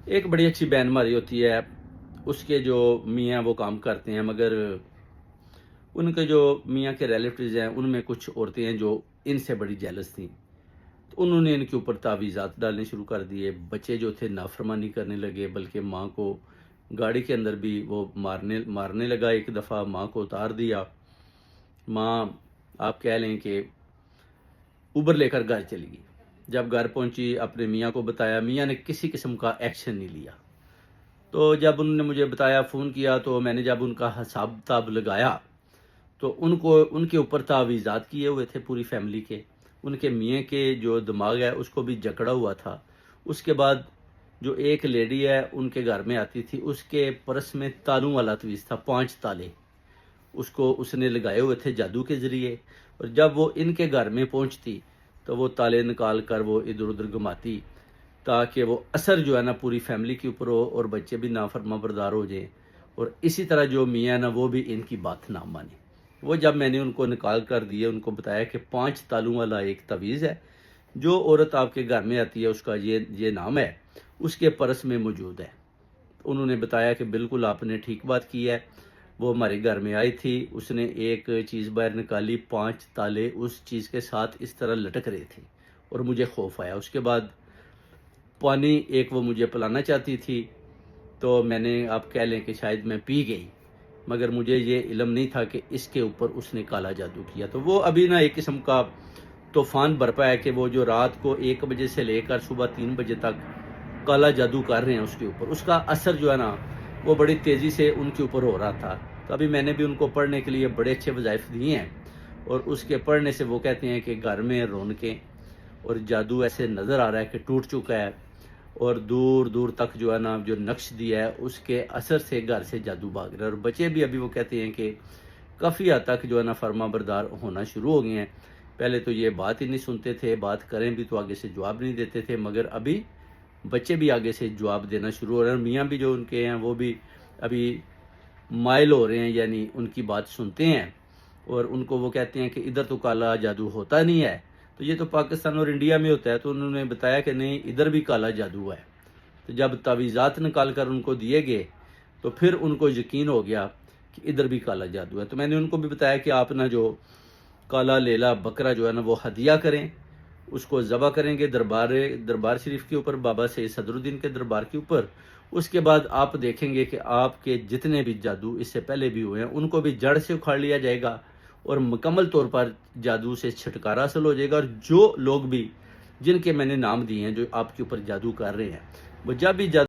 ایک بڑی اچھی بہن ہماری ہوتی ہے، اس کے جو میاں وہ کام کرتے ہیں، مگر ان کے جو میاں کے ریلیٹیوز ہیں ان میں کچھ عورتیں ہیں جو ان سے بڑی جیلس تھیں، تو انہوں نے ان کے اوپر تعویذات ڈالنے شروع کر دیے۔ بچے جو تھے نافرمانی کرنے لگے، بلکہ ماں کو گاڑی کے اندر بھی وہ مارنے لگا۔ ایک دفعہ ماں کو اتار دیا۔ ماں آپ کہہ لیں کہ اوبر لے کر گھر چلی گئی۔ جب گھر پہنچی اپنے میاں کو بتایا، میاں نے کسی قسم کا ایکشن نہیں لیا۔ تو جب انہوں نے مجھے بتایا، فون کیا، تو میں نے جب ان کا حساب کتاب لگایا تو ان کے اوپر تعویذات کیے ہوئے تھے پوری فیملی کے۔ ان کے میاں کے جو دماغ ہے اس کو بھی جکڑا ہوا تھا۔ اس کے بعد جو ایک لیڈی ہے ان کے گھر میں آتی تھی، اس کے پرس میں تالوں والا تعویذ تھا، 5 تالے اس نے لگائے ہوئے تھے جادو کے ذریعے، اور جب وہ ان کے گھر میں پہنچتی تو وہ تالے نکال کر وہ ادھر ادھر گھماتی تاکہ وہ اثر جو ہے نا پوری فیملی کے اوپر ہو اور بچے بھی نافرما بردار ہو جائیں، اور اسی طرح جو میاں نا وہ بھی ان کی بات نہ مانے۔ وہ جب میں نے ان کو نکال کر دیے، ان کو بتایا کہ 5 تالوں والا ایک تعویذ ہے، جو عورت آپ کے گھر میں آتی ہے اس کا یہ نام ہے، اس کے پرس میں موجود ہے۔ انہوں نے بتایا کہ بالکل آپ نے ٹھیک بات کی ہے۔ وہ ہمارے گھر میں آئی تھی، اس نے ایک چیز باہر نکالی، 5 تالے اس چیز کے ساتھ اس طرح لٹک رہے تھے، اور مجھے خوف آیا۔ اس کے بعد پانی ایک وہ مجھے پلانا چاہتی تھی، تو میں نے آپ کہہ لیں کہ شاید میں پی گئی، مگر مجھے یہ علم نہیں تھا کہ اس کے اوپر اس نے کالا جادو کیا۔ تو وہ ابھی نا ایک قسم کا طوفان برپا ہے کہ وہ جو رات کو 1 بجے سے لے کر صبح 3 بجے تک کالا جادو کر رہے ہیں اس کے اوپر، اس کا اثر جو ہے نا وہ بڑی تیزی سے ان کے اوپر ہو رہا تھا۔ تو ابھی میں نے بھی ان کو پڑھنے کے لیے بڑے اچھے وظائف دیے ہیں، اور اس کے پڑھنے سے وہ کہتے ہیں کہ گھر میں رونقیں اور جادو ایسے نظر آ رہا ہے کہ ٹوٹ چکا ہے، اور دور دور تک جو ہے نا جو نقش دیا ہے اس کے اثر سے گھر سے جادو بھاگ رہا ہے۔ اور بچے بھی ابھی وہ کہتے ہیں کہ کافی حد تک جو ہے نا فرما بردار ہونا شروع ہو گئے ہیں۔ پہلے تو یہ بات ہی نہیں سنتے تھے، بات کریں بھی تو آگے سے جواب نہیں دیتے تھے، مگر ابھی بچے بھی آگے سے جواب دینا شروع ہو رہے ہیں، اور میاں بھی جو ان کے ہیں وہ بھی ابھی مائل ہو رہے ہیں، یعنی ان کی بات سنتے ہیں، اور ان کو وہ کہتے ہیں کہ ادھر تو کالا جادو ہوتا نہیں ہے، تو یہ تو پاکستان اور انڈیا میں ہوتا ہے۔ تو انہوں نے بتایا کہ نہیں، ادھر بھی کالا جادو ہے۔ تو جب تعویذات نکال کر ان کو دیے گئے تو پھر ان کو یقین ہو گیا کہ ادھر بھی کالا جادو ہے۔ تو میں نے ان کو بھی بتایا کہ آپ نا جو کالا لیلا بکرا جو ہے نا وہ ہدیہ کریں، اس کو ذبح کریں گے دربار شریف کے اوپر، بابا سید صدر الدین کے دربار کے اوپر۔ اس کے بعد آپ دیکھیں گے کہ آپ کے جتنے بھی جادو اس سے پہلے بھی ہوئے ہیں ان کو بھی جڑ سے اکھاڑ لیا جائے گا، اور مکمل طور پر جادو سے چھٹکارا حاصل ہو جائے گا۔ اور جو لوگ بھی جن کے میں نے نام دیے ہیں جو آپ کے اوپر جادو کر رہے ہیں، وہ جب بھی جادو